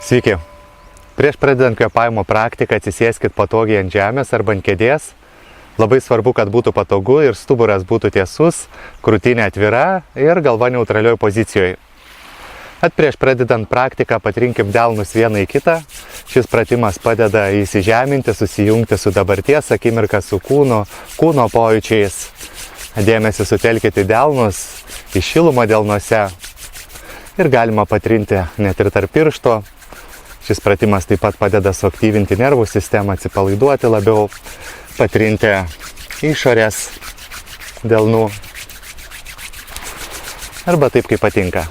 Sveiki. Prieš pradedant kvėpavimo praktiką atsisėskit patogiai ant žemės arba ant kėdės. Labai svarbu, kad būtų patogu ir stuburas būtų tiesus, krūtinė atvira ir galva neutralioj pozicijoje. Prieš pradedant praktiką patrinkim delnus vieną į kitą. Šis pratimas padeda įsižeminti, susijungti su dabarties akimirka, su kūno pojūčiais. Dėmesį sutelkite į delnus, į šilumą delnuose. Ir galima patrinti net ir tarp piršto. Šis pratimas taip pat padeda suaktyvinti nervų sistemą, atsipalaiduoti labiau, patrinti išorės delnų. Arba taip, kaip patinka.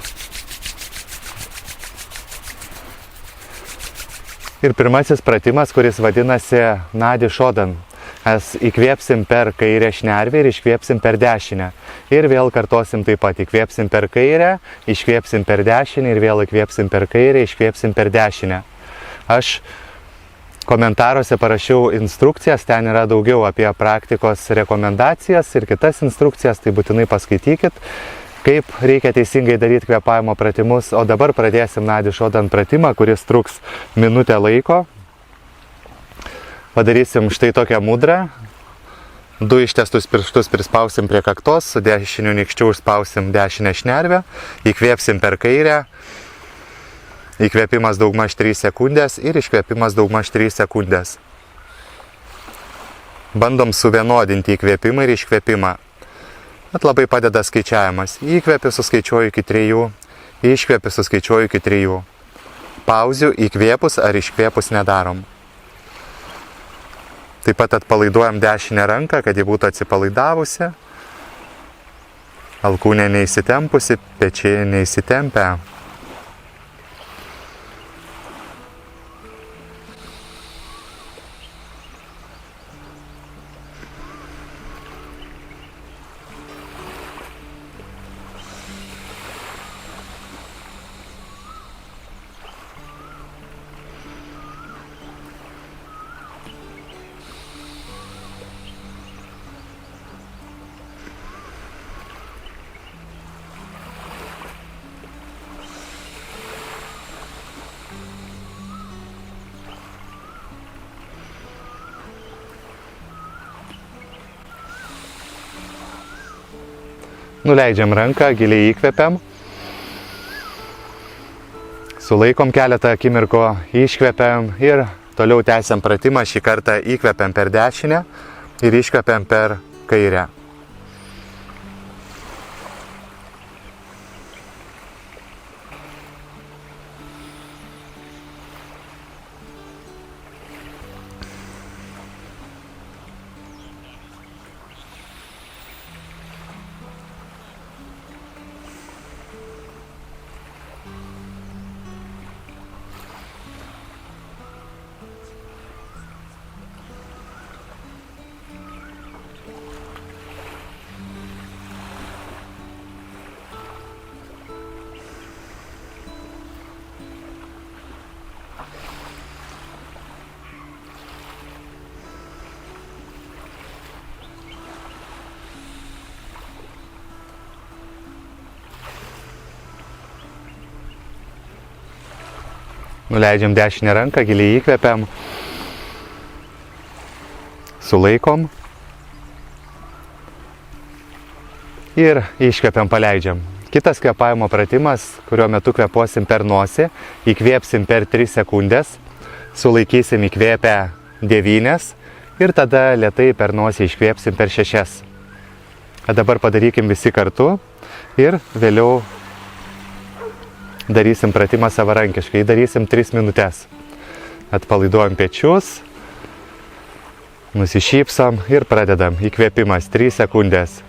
Ir pirmasis pratimas, kuris vadinasi Nadi Šodan. Mes įkvėpsim per kairę šnervę ir iškvėpsim per dešinę. Ir vėl kartosim taip pat. Įkvėpsim per kairę, iškvėpsim per dešinę ir vėl įkvėpsim per kairę, iškvėpsim per dešinę. Aš komentaruose parašiau instrukcijas, ten yra daugiau apie praktikos rekomendacijas ir kitas instrukcijas, tai būtinai paskaitykit, kaip reikia teisingai daryti kvėpavimo pratimus. O dabar pradėsim Nadi Šodan pratimą, kuris truks minutę laiko. Padarysim štai tokią mudrą. 2 ištiestus pirštus prispausim prie kaktos, su dešiniu nykščiu užspausim dešinę šnervę, įkvėpsim per kairę, įkvėpimas daugmaž 3 sekundės ir iškvėpimas daugmaž 3 sekundės. Bandom suvienodinti įkvėpimą ir iškvėpimą. Bet labai padeda skaičiavimas. Įkvėpi suskaičiuoju iki 3, iškvėpi suskaičiuoju iki 3. Pauzių įkvėpus ar iškvėpus nedarom. Taip pat atpalaiduojam dešinę ranką, kad ji būtų atsipalaidavusi. Alkūnė neįsitempusi, pečiai neįsitempę. Nuleidžiam ranką, giliai įkvepiam. Sulaikom keletą akimirkų, iškvepiam ir toliau tęsiam pratimą. Šį kartą įkvepiam per dešinę ir iškvepiam per kairę. Nuleidžiam dešinę ranką, giliai įkvepiam, sulaikom ir iškvepiam, paleidžiam. Kitas kvėpavimo pratimas, kurio metu kvėpuosim per nosį, įkvėpsim per 3 sekundės, sulaikysim įkvėpę 9 ir tada lėtai per nosį iškvėpsim per 6. Dabar padarykim visi kartu ir vėliau darysim pratimą savarankiškai, darysim 3 minutės. Atpalaiduojam pečius, nusišypsom ir pradedam. Įkvėpimas 3 sekundės.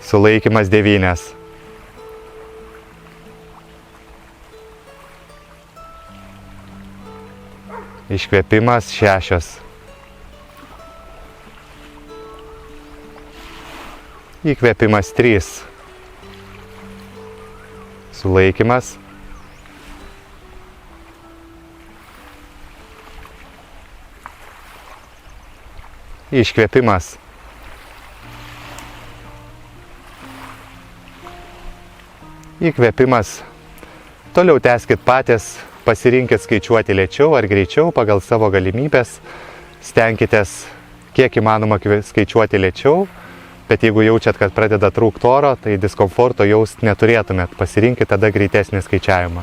Sulaikymas 9. Iškvėpimas 6. Įkvėpimas 3. Sulaikymas. Iškvėpimas. Įkvėpimas Toliau tęskit patys, pasirinkit skaičiuoti lėčiau ar greičiau pagal savo galimybės. Stenkitės kiek įmanoma skaičiuoti lėčiau, bet jeigu jaučiat, kad pradeda trūkti oro, tai diskomforto jaust neturėtumėt. Pasirinkit tada greitesnį skaičiavimą.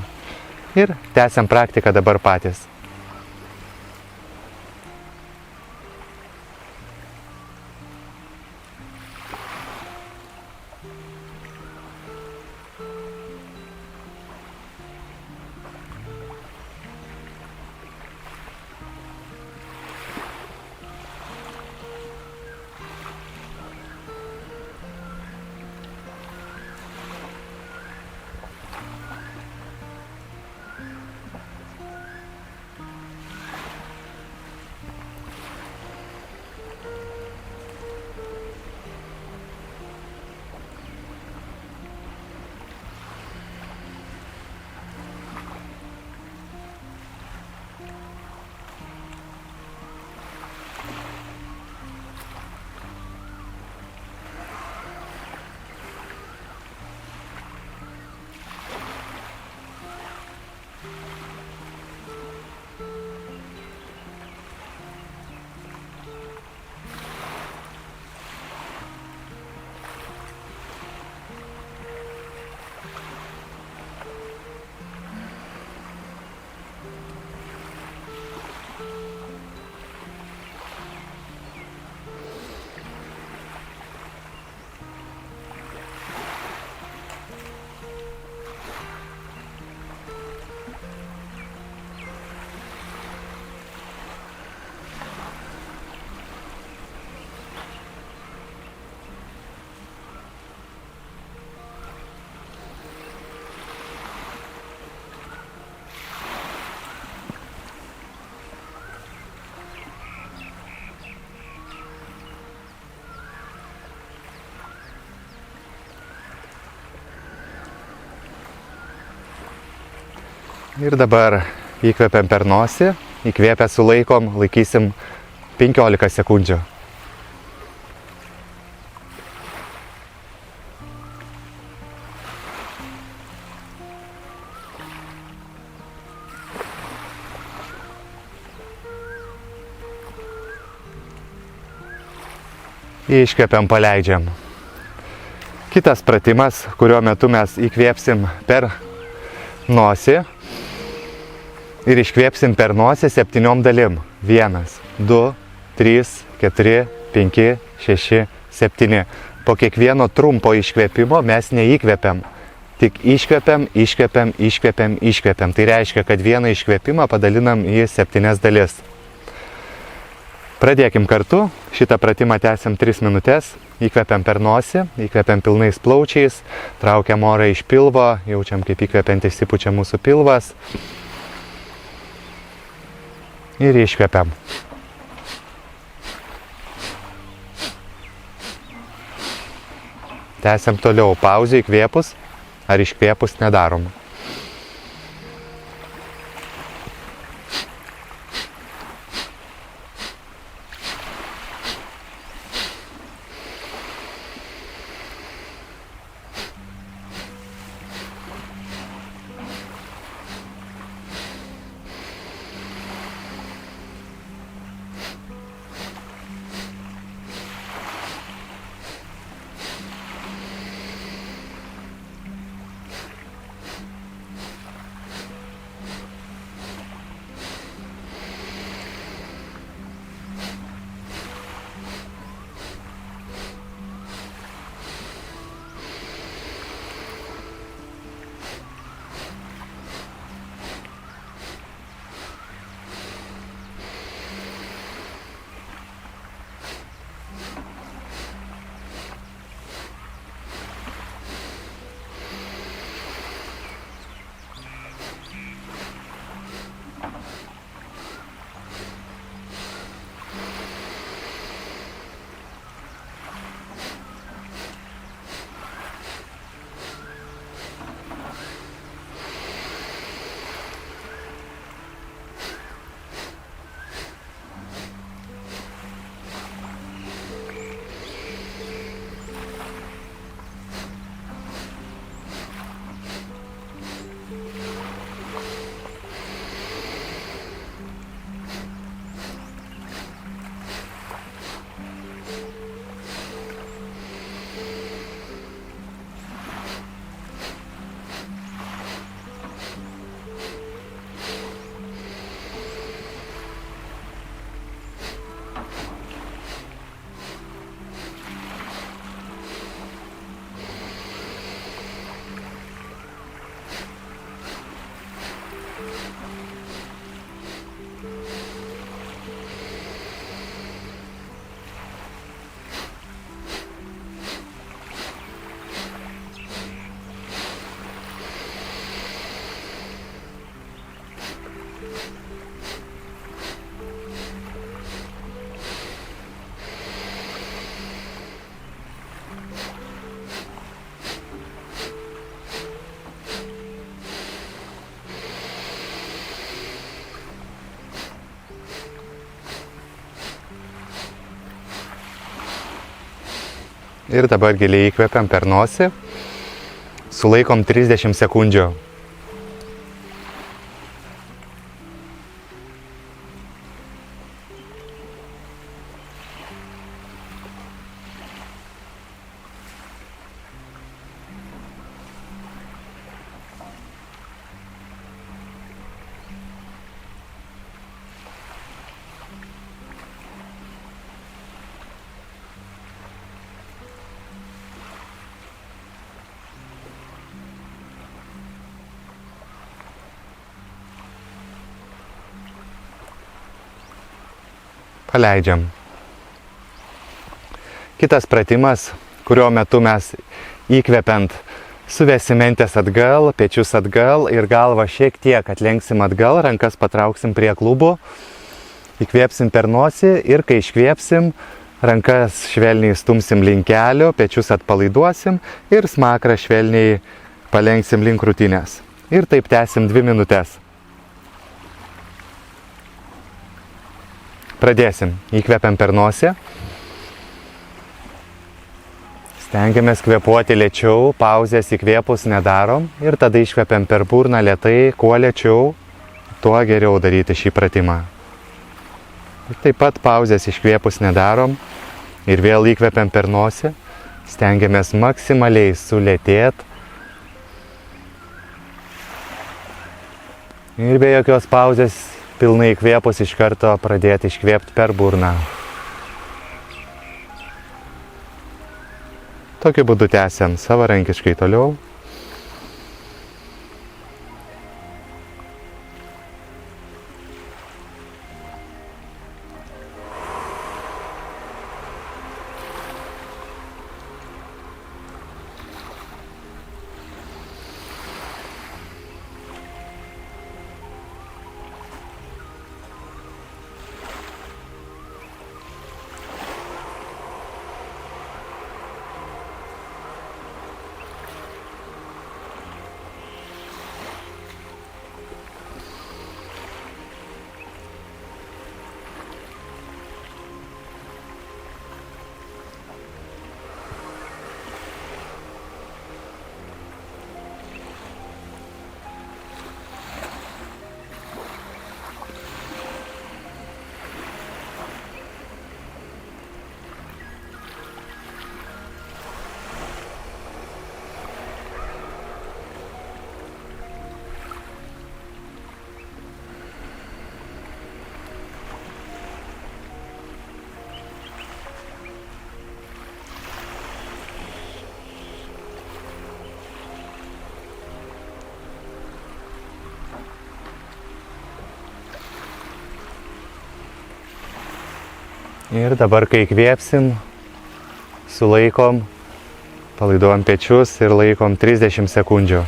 Ir tęsiam praktiką dabar patys. Ir dabar įkvepiam per nosį, įkvėpę sulaikom, laikysim 15 sekundžių. Iškvepiam, paleidžiam. Kitas pratimas, kurio metu mes įkvėpsim per nosį ir iškvėpsim per nosį 7 dalim. 1, 2, 3, 4, 5, 6, 7. Po kiekvieno trumpo iškvėpimo mes neįkvepiam. Tik iškvepiam, iškvepiam, iškvepiam, iškvepiam. Tai reiškia, kad vieną iškvėpimą padalinam į 7 dalis. Pradėkim kartu. Šitą pratimą tęsiam 3 minutės. Įkvepiam per nosį, įkvepiam pilnais plaučiais, traukiam orą iš pilvo, jaučiam, kaip įkvepiant išsipučia mūsų pilvas. Ir iškvepiam. Tęsiam toliau. Pauzę įkvėpus ar iškvėpus nedarom. Ir dabar giliai įkvepiam per nosį. Sulaikom 30 sekundžių. Paleidžiam. Kitas pratimas, kurio metu mes įkvepiant suvesim mentės atgal, pečius atgal ir galvą šiek tiek atlenksim atgal, rankas patrauksim prie klubų, įkvėpsim per nosį ir kai iškvėpsim, rankas švelniai stumsim link kelių, pečius atpalaiduosim ir smakrą švelniai palenksim link krūtinės. Ir taip tęsim 2 minutės. Pradėsim. Įkvepiam per nosį. Stengiamės kvėpuoti lėčiau, pauzės įkvėpus nedarom ir tada iškvepiam per burną lėtai, kuo lėčiau, tuo geriau daryti šį pratimą. Ir taip pat pauzės iškvėpus nedarom ir vėl įkvepiam per nosį. Stengiamės maksimaliai sulėtėti ir be jokios pauzės pilnai įkvėpus iš karto pradėti iškvėpti per burną. Tokiu būdu tęsiam savarankiškai toliau. Ir dabar, kai įkvėpsim, sulaikom, palaiduojam pečius ir laikom 30 sekundžių.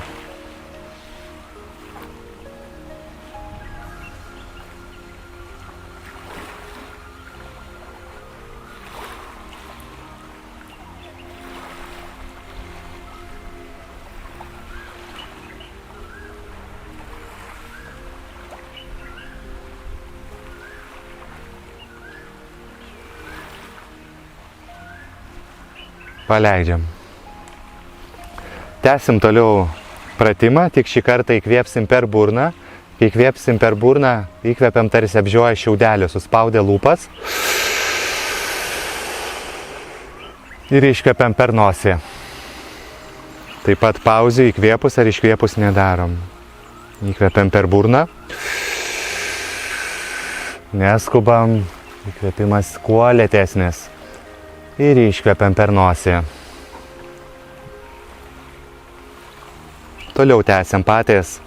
Paleidžiam. Tęsim toliau pratimą, tik šį kartą įkvėpsim per burną. Kai įkvėpsim per burną, įkvepiam tarsi apžioję šiaudelį, suspaudę lūpas. Ir iškvepiam per nosį. Taip pat pauzių įkvėpus ar iškvėpus nedarom. Įkvepiam per burną. Neskubam, įkvėpimas kuo lėtesnis. Ir iškvepiam per nosį. Toliau tęsiam patys.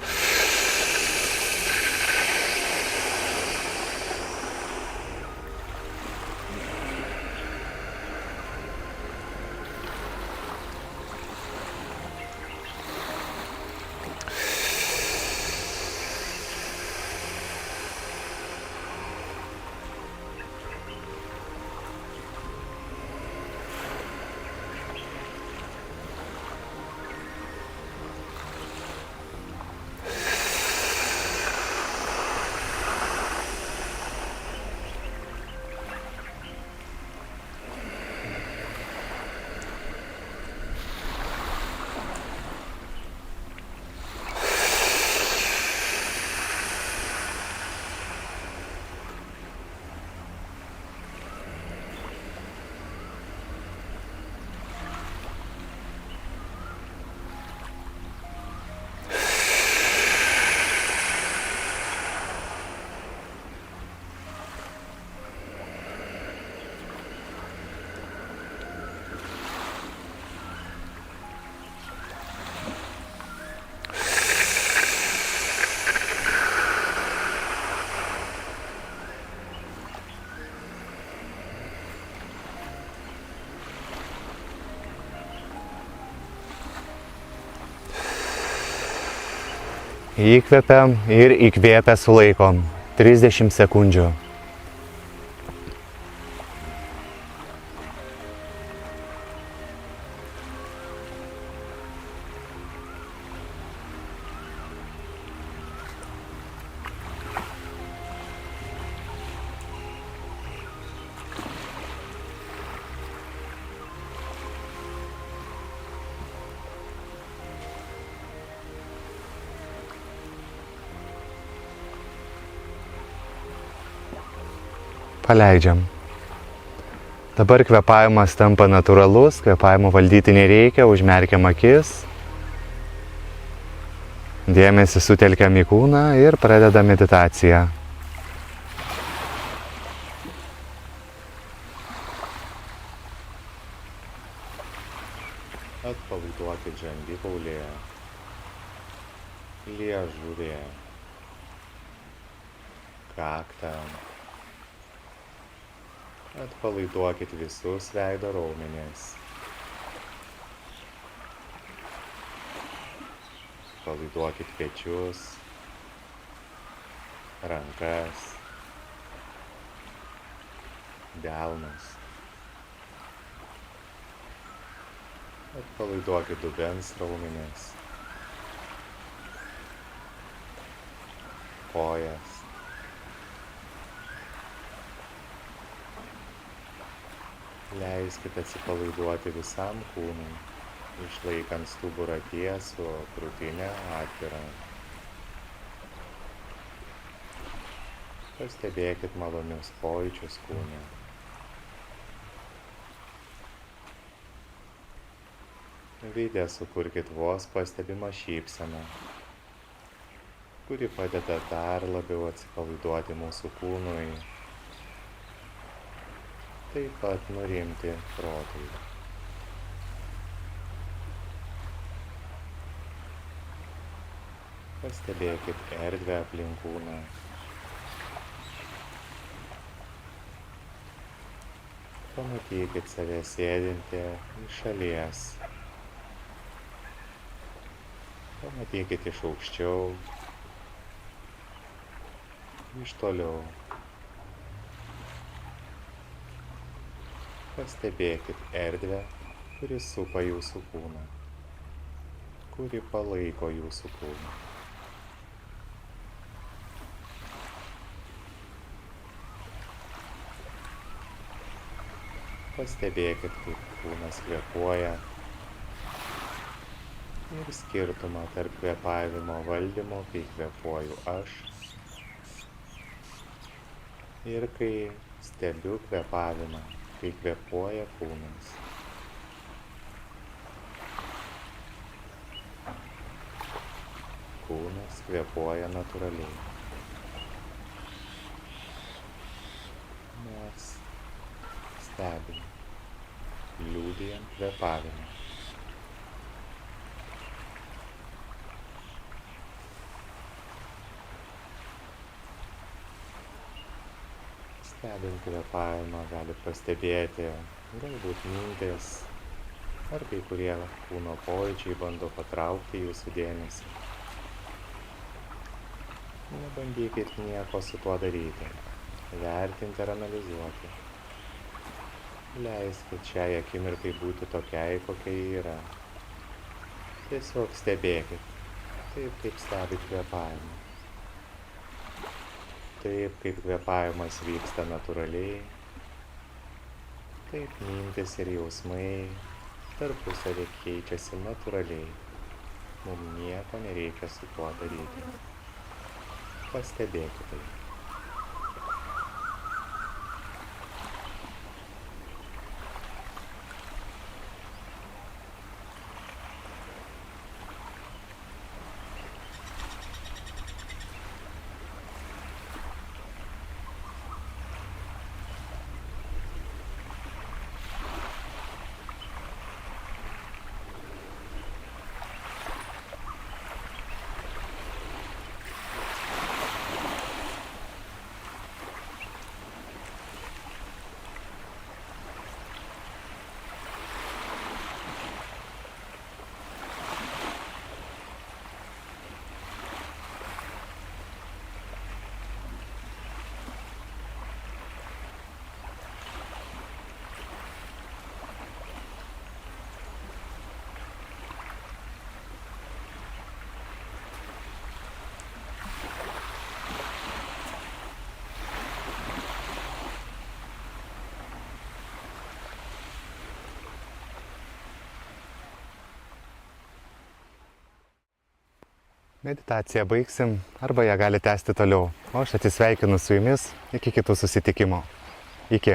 Įkvepiam ir įkvėpę sulaikom 30 sekundžių. Paleidžiam. Dabar kvėpavimas tampa natūralus, kvėpavimo valdyti nereikia, užmerkiam akis. Dėmesį sutelkiam į kūną ir pradedam meditaciją. Atpalaiduokit žandikaulį, liežuvį, kaktą. Atpalaiduokit visus veido raumenis. Atpalaiduokit pečius, rankas, delnus. Atpalaiduokit dubens raumenis, kojas. Leiskit atsipalaiduoti visam kūnui, išlaikant stuburą tiesų, krūtinę atvirą. Pastebėkit malonius pojūčius kūne. Veide sukurkit vos pastebimą šypseną, kuri padeda dar labiau atsipalaiduoti mūsų kūnui. Taip pat nurimti protui. Pastebėkit erdvę aplink kūną. Pamatykit save sėdintį iš šalies. Pamatykit iš aukščiau, iš toliau. Pastebėkit erdvę, kuri supa jūsų kūną, kuri palaiko jūsų kūną. Pastebėkit, kaip kūnas kvėpuoja ir skirtumą tarp kvėpavimo valdymo, kai kvėpuoju aš ir kai stebiu kvėpavimą. Kai kvėpuoja kūnas. Kūnas kvėpuoja natūraliai. Mes stebim, liūdijam kvėpavimą. Stebint kvėpavimą galit pastebėti galbūt mintis ar kai kurie kūno pojūčiai bando patraukti jūsų dėmesį. Nebandykit nieko su tuo daryti, vertinti ar analizuoti. Leiskit šiai akimirkai būti tokiai, kokia ji yra. Tiesiog stebėkit, taip kaip stebit kvėpavimą. Taip, kaip kvėpavimas vyksta natūraliai, taip mintis ir jausmai tarpusavy keičiasi natūraliai. Mums nieko nereikia su tuo daryti. Pastebėkite tai. Meditaciją baigsim arba ją gali tęsti toliau. O aš atsisveikinu su jumis iki kitų susitikimų. Iki.